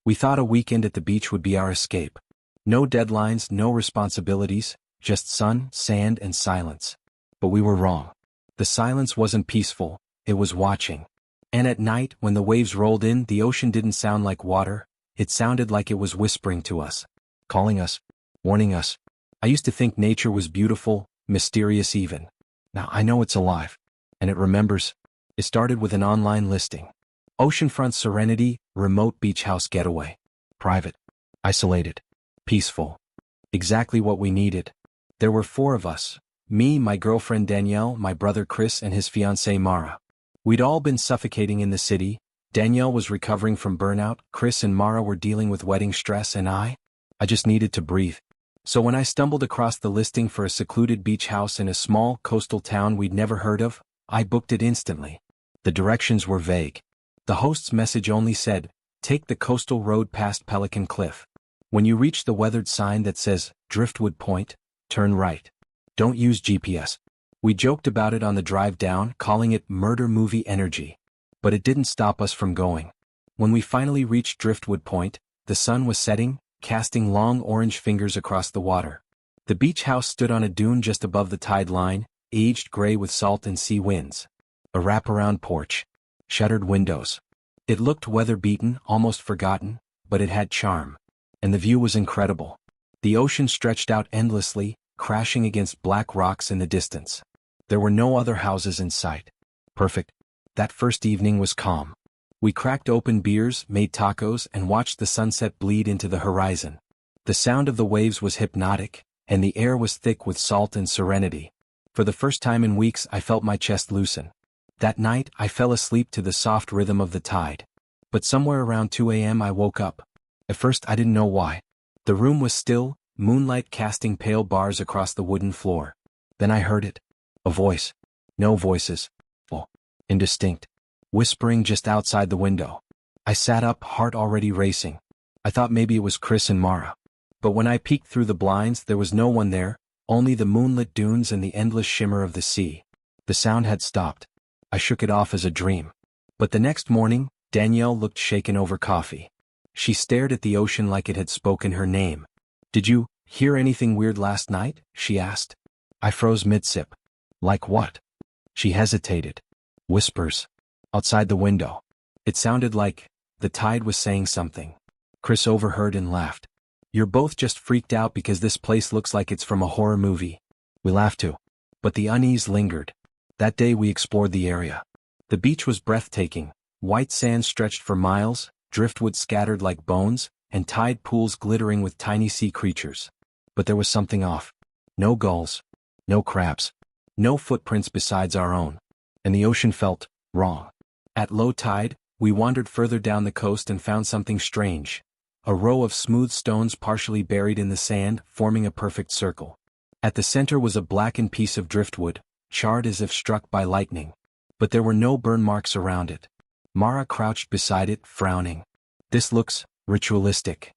We thought a weekend at the beach would be our escape. No deadlines, no responsibilities, just sun, sand, and silence. But we were wrong. The silence wasn't peaceful, it was watching. And at night, when the waves rolled in, the ocean didn't sound like water, it sounded like it was whispering to us, calling us, warning us. I used to think nature was beautiful, mysterious even. Now I know it's alive. And it remembers. It started with an online listing. Oceanfront serenity, remote beach house getaway. Private. Isolated. Peaceful. Exactly what we needed. There were 4 of us. Me, my girlfriend Danielle, my brother Chris, and his fiancée Mara. We'd all been suffocating in the city. Danielle was recovering from burnout, Chris and Mara were dealing with wedding stress, and I just needed to breathe. So when I stumbled across the listing for a secluded beach house in a small coastal town we'd never heard of, I booked it instantly. The directions were vague. The host's message only said, "Take the coastal road past Pelican Cliff. When you reach the weathered sign that says, Driftwood Point, turn right. Don't use GPS." We joked about it on the drive down, calling it murder movie energy. But it didn't stop us from going. When we finally reached Driftwood Point, the sun was setting, casting long orange fingers across the water. The beach house stood on a dune just above the tide line, aged gray with salt and sea winds. A wraparound porch. Shuttered windows. It looked weather-beaten, almost forgotten, but it had charm. And the view was incredible. The ocean stretched out endlessly, crashing against black rocks in the distance. There were no other houses in sight. Perfect. That first evening was calm. We cracked open beers, made tacos, and watched the sunset bleed into the horizon. The sound of the waves was hypnotic, and the air was thick with salt and serenity. For the first time in weeks, I felt my chest loosen. That night, I fell asleep to the soft rhythm of the tide. But somewhere around 2 a.m. I woke up. At first I didn't know why. The room was still, moonlight casting pale bars across the wooden floor. Then I heard it. A voice. No voices. Oh, indistinct. Whispering just outside the window. I sat up, heart already racing. I thought maybe it was Chris and Mara. But when I peeked through the blinds, there was no one there, only the moonlit dunes and the endless shimmer of the sea. The sound had stopped. I shook it off as a dream. But the next morning, Danielle looked shaken over coffee. She stared at the ocean like it had spoken her name. "Did you hear anything weird last night?" she asked. I froze mid-sip. "Like what?" She hesitated. "Whispers. Outside the window." It sounded like the tide was saying something. Chris overheard and laughed. "You're both just freaked out because this place looks like it's from a horror movie." We laughed too. But the unease lingered. That day we explored the area. The beach was breathtaking. White sand stretched for miles, driftwood scattered like bones, and tide pools glittering with tiny sea creatures. But there was something off. No gulls. No crabs. No footprints besides our own. And the ocean felt wrong. At low tide, we wandered further down the coast and found something strange. A row of smooth stones partially buried in the sand, forming a perfect circle. At the center was a blackened piece of driftwood, charred as if struck by lightning. But there were no burn marks around it. Mara crouched beside it, frowning. "This looks ritualistic.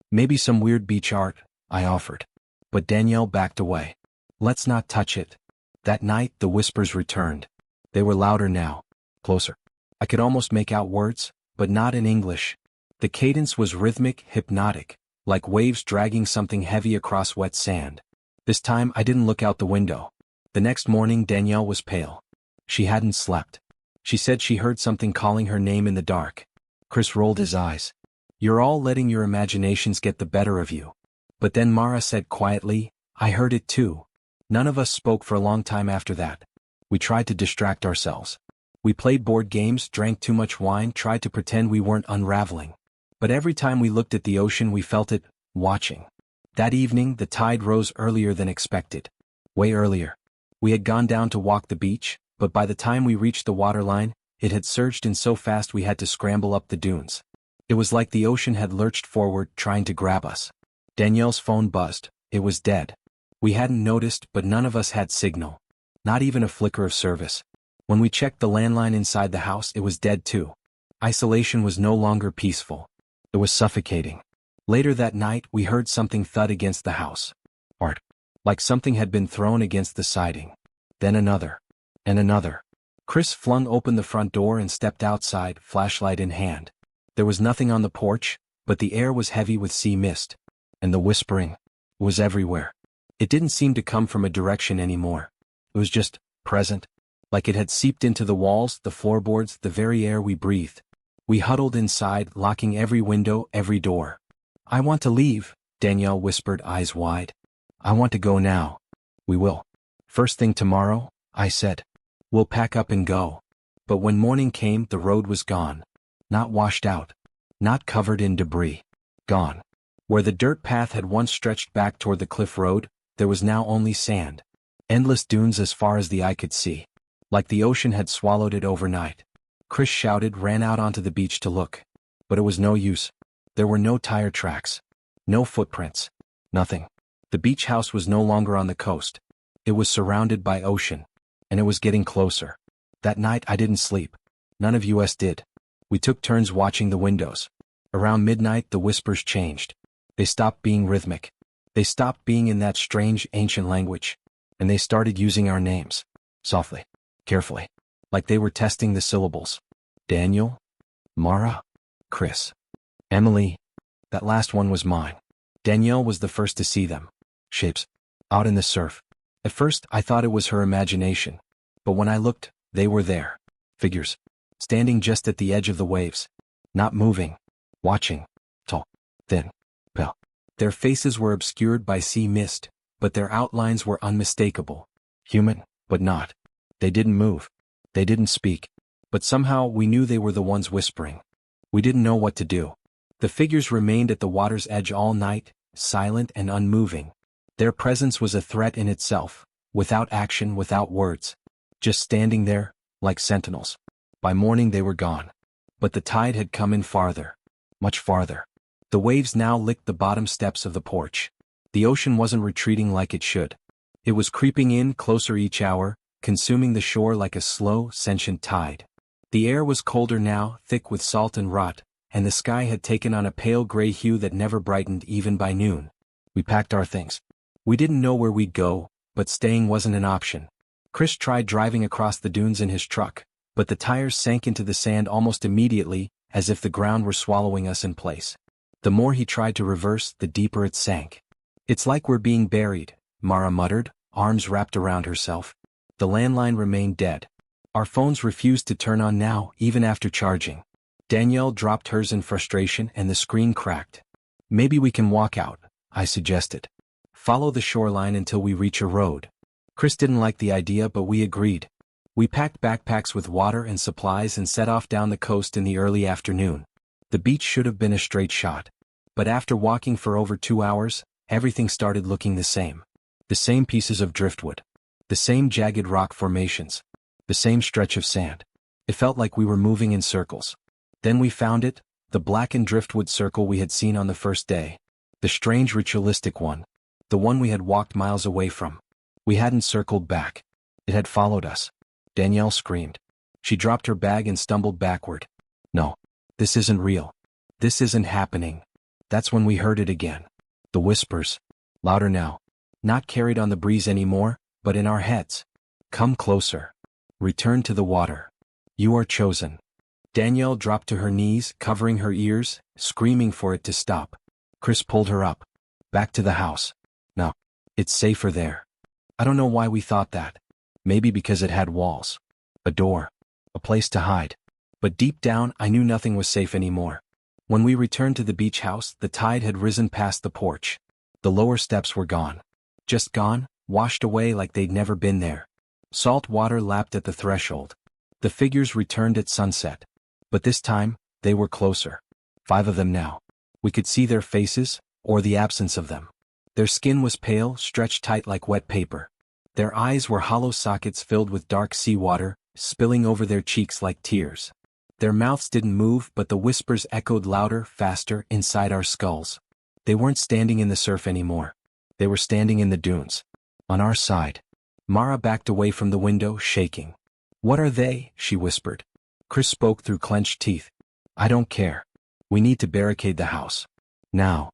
Maybe some weird beach art," I offered. But Danielle backed away. "Let's not touch it." That night, the whispers returned. They were louder now. Closer. I could almost make out words, but not in English. The cadence was rhythmic, hypnotic, like waves dragging something heavy across wet sand. This time I didn't look out the window. The next morning Danielle was pale. She hadn't slept. She said she heard something calling her name in the dark. Chris rolled his eyes. "You're all letting your imaginations get the better of you." But then Mara said quietly, "I heard it too." None of us spoke for a long time after that. We tried to distract ourselves. We played board games, drank too much wine, tried to pretend we weren't unraveling. But every time we looked at the ocean we felt it, watching. That evening the tide rose earlier than expected. Way earlier. We had gone down to walk the beach, but by the time we reached the waterline, it had surged in so fast we had to scramble up the dunes. It was like the ocean had lurched forward, trying to grab us. Danielle's phone buzzed. It was dead. We hadn't noticed, but none of us had signal. Not even a flicker of service. When we checked the landline inside the house, it was dead too. Isolation was no longer peaceful. It was suffocating. Later that night, we heard something thud against the house. Art. Like something had been thrown against the siding. Then another. And another. Chris flung open the front door and stepped outside, flashlight in hand. There was nothing on the porch, but the air was heavy with sea mist. And the whispering was everywhere. It didn't seem to come from a direction anymore. It was just present, like it had seeped into the walls, the floorboards, the very air we breathed. We huddled inside, locking every window, every door. "I want to leave," Danielle whispered, eyes wide. "I want to go now." "We will. First thing tomorrow," I said. "We'll pack up and go." But when morning came, the road was gone. Not washed out. Not covered in debris. Gone. Where the dirt path had once stretched back toward the cliff road, there was now only sand. Endless dunes as far as the eye could see. Like the ocean had swallowed it overnight. Chris shouted, ran out onto the beach to look. But it was no use. There were no tire tracks. No footprints. Nothing. The beach house was no longer on the coast. It was surrounded by ocean. And it was getting closer. That night I didn't sleep. None of us did. We took turns watching the windows. Around midnight the whispers changed. They stopped being rhythmic. They stopped being in that strange ancient language. And they started using our names. Softly. Carefully. Like they were testing the syllables. Daniel. Mara. Chris. Emily. That last one was mine. Danielle was the first to see them. Shapes. Out in the surf. At first I thought it was her imagination. But when I looked, they were there. Figures. Standing just at the edge of the waves. Not moving. Watching. Tall. Thin. Pale. Their faces were obscured by sea mist, but their outlines were unmistakable. Human, but not. They didn't move. They didn't speak. But somehow we knew they were the ones whispering. We didn't know what to do. The figures remained at the water's edge all night, silent and unmoving. Their presence was a threat in itself, without action, without words. Just standing there, like sentinels. By morning they were gone. But the tide had come in farther. Much farther. The waves now licked the bottom steps of the porch. The ocean wasn't retreating like it should. It was creeping in closer each hour, consuming the shore like a slow, sentient tide. The air was colder now, thick with salt and rot, and the sky had taken on a pale gray hue that never brightened even by noon. We packed our things. We didn't know where we'd go, but staying wasn't an option. Chris tried driving across the dunes in his truck, but the tires sank into the sand almost immediately, as if the ground were swallowing us in place. The more he tried to reverse, the deeper it sank. "It's like we're being buried," Mara muttered, arms wrapped around herself. The landline remained dead. Our phones refused to turn on now, even after charging. Danielle dropped hers in frustration and the screen cracked. "Maybe we can walk out," I suggested. "Follow the shoreline until we reach a road." Chris didn't like the idea, but we agreed. We packed backpacks with water and supplies and set off down the coast in the early afternoon. The beach should have been a straight shot. But after walking for over 2 hours, everything started looking the same. The same pieces of driftwood. The same jagged rock formations. The same stretch of sand. It felt like we were moving in circles. Then we found it, the blackened driftwood circle we had seen on the first day. The strange ritualistic one. The one we had walked miles away from. We hadn't circled back. It had followed us. Danielle screamed. She dropped her bag and stumbled backward. "No. This isn't real. This isn't happening." That's when we heard it again. The whispers. Louder now. Not carried on the breeze anymore, but in our heads. "Come closer. Return to the water. You are chosen." Danielle dropped to her knees, covering her ears, screaming for it to stop. Chris pulled her up. "Back to the house. No. It's safer there." I don't know why we thought that. Maybe because it had walls. A door. A place to hide. But deep down I knew nothing was safe anymore. When we returned to the beach house, the tide had risen past the porch. The lower steps were gone. Just gone, washed away like they'd never been there. Salt water lapped at the threshold. The figures returned at sunset. But this time, they were closer. 5 of them now. We could see their faces, or the absence of them. Their skin was pale, stretched tight like wet paper. Their eyes were hollow sockets filled with dark seawater, spilling over their cheeks like tears. Their mouths didn't move, but the whispers echoed louder, faster, inside our skulls. They weren't standing in the surf anymore. They were standing in the dunes. On our side. Mara backed away from the window, shaking. "What are they?" she whispered. Chris spoke through clenched teeth. "I don't care. We need to barricade the house. Now."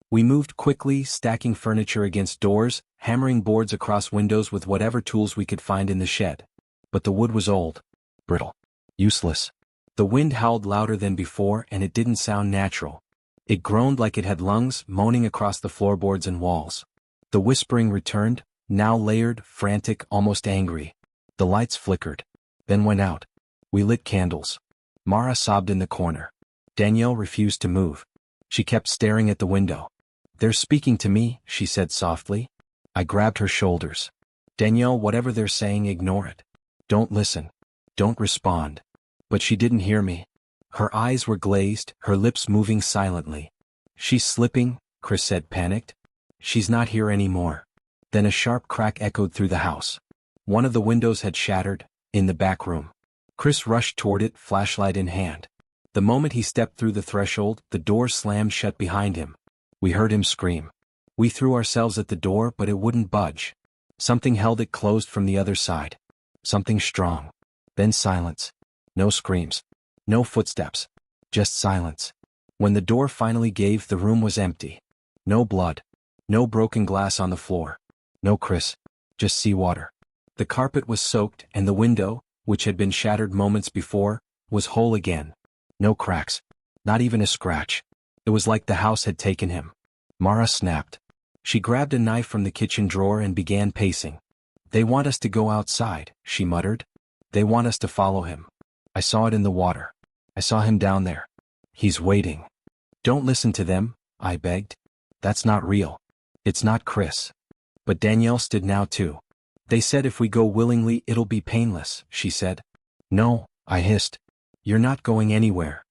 We moved quickly, stacking furniture against doors, hammering boards across windows with whatever tools we could find in the shed. But the wood was old. Brittle. Useless. The wind howled louder than before and it didn't sound natural. It groaned like it had lungs, moaning across the floorboards and walls. The whispering returned, now layered, frantic, almost angry. The lights flickered, then went out. We lit candles. Mara sobbed in the corner. Danielle refused to move. She kept staring at the window. "They're speaking to me," she said softly. I grabbed her shoulders. "Danielle, whatever they're saying, ignore it. Don't listen. Don't respond." But she didn't hear me. Her eyes were glazed, her lips moving silently. "She's slipping," Chris said, panicked. "She's not here anymore." Then a sharp crack echoed through the house. One of the windows had shattered, in the back room. Chris rushed toward it, flashlight in hand. The moment he stepped through the threshold, the door slammed shut behind him. We heard him scream. We threw ourselves at the door, but it wouldn't budge. Something held it closed from the other side. Something strong. Then silence. No screams. No footsteps. Just silence. When the door finally gave, the room was empty. No blood. No broken glass on the floor. No Chris. Just seawater. The carpet was soaked, and the window, which had been shattered moments before, was whole again. No cracks. Not even a scratch. It was like the house had taken him. Mara snapped. She grabbed a knife from the kitchen drawer and began pacing. "They want us to go outside," she muttered. "They want us to follow him. I saw it in the water. I saw him down there. He's waiting." "Don't listen to them," I begged. "That's not real. It's not Chris." But Danielle stood now too. "They said if we go willingly it'll be painless," she said. "No," I hissed. "You're not going anywhere."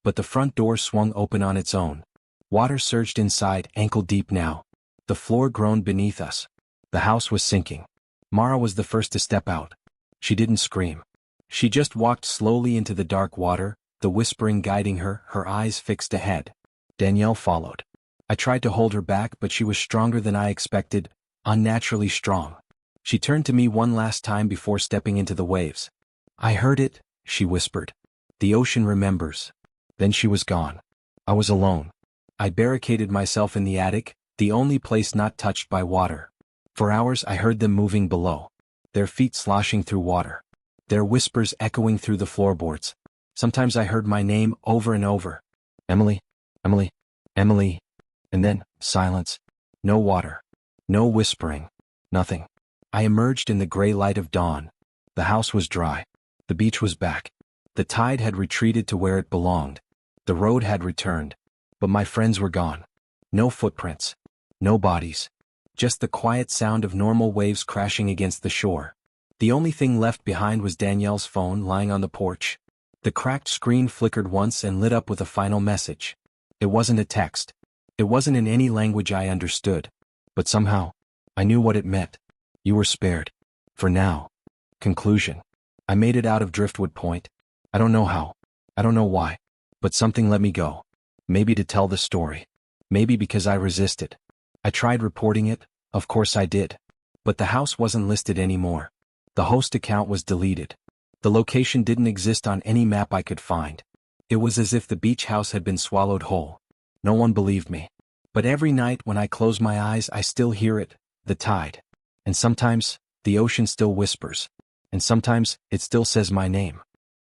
But the front door swung open on its own. Water surged inside, ankle deep now. The floor groaned beneath us. The house was sinking. Mara was the first to step out. She didn't scream. She just walked slowly into the dark water, the whispering guiding her, her eyes fixed ahead. Danielle followed. I tried to hold her back, but she was stronger than I expected, unnaturally strong. She turned to me one last time before stepping into the waves. "I heard it," she whispered. "The ocean remembers." Then she was gone. I was alone. I barricaded myself in the attic, the only place not touched by water. For hours I heard them moving below. Their feet sloshing through water. Their whispers echoing through the floorboards. Sometimes I heard my name over and over. "Emily, Emily, Emily." And then, silence. No water. No whispering. Nothing. I emerged in the gray light of dawn. The house was dry. The beach was back. The tide had retreated to where it belonged. The road had returned. But my friends were gone. No footprints. No bodies. Just the quiet sound of normal waves crashing against the shore. The only thing left behind was Danielle's phone lying on the porch. The cracked screen flickered once and lit up with a final message. It wasn't a text. It wasn't in any language I understood. But somehow, I knew what it meant. You were spared. For now. Conclusion. I made it out of Driftwood Point. I don't know how. I don't know why. But something let me go. Maybe to tell the story. Maybe because I resisted. I tried reporting it, of course I did. But the house wasn't listed anymore. The host account was deleted. The location didn't exist on any map I could find. It was as if the beach house had been swallowed whole. No one believed me. But every night when I close my eyes I still hear it, the tide. And sometimes, the ocean still whispers. And sometimes, it still says my name.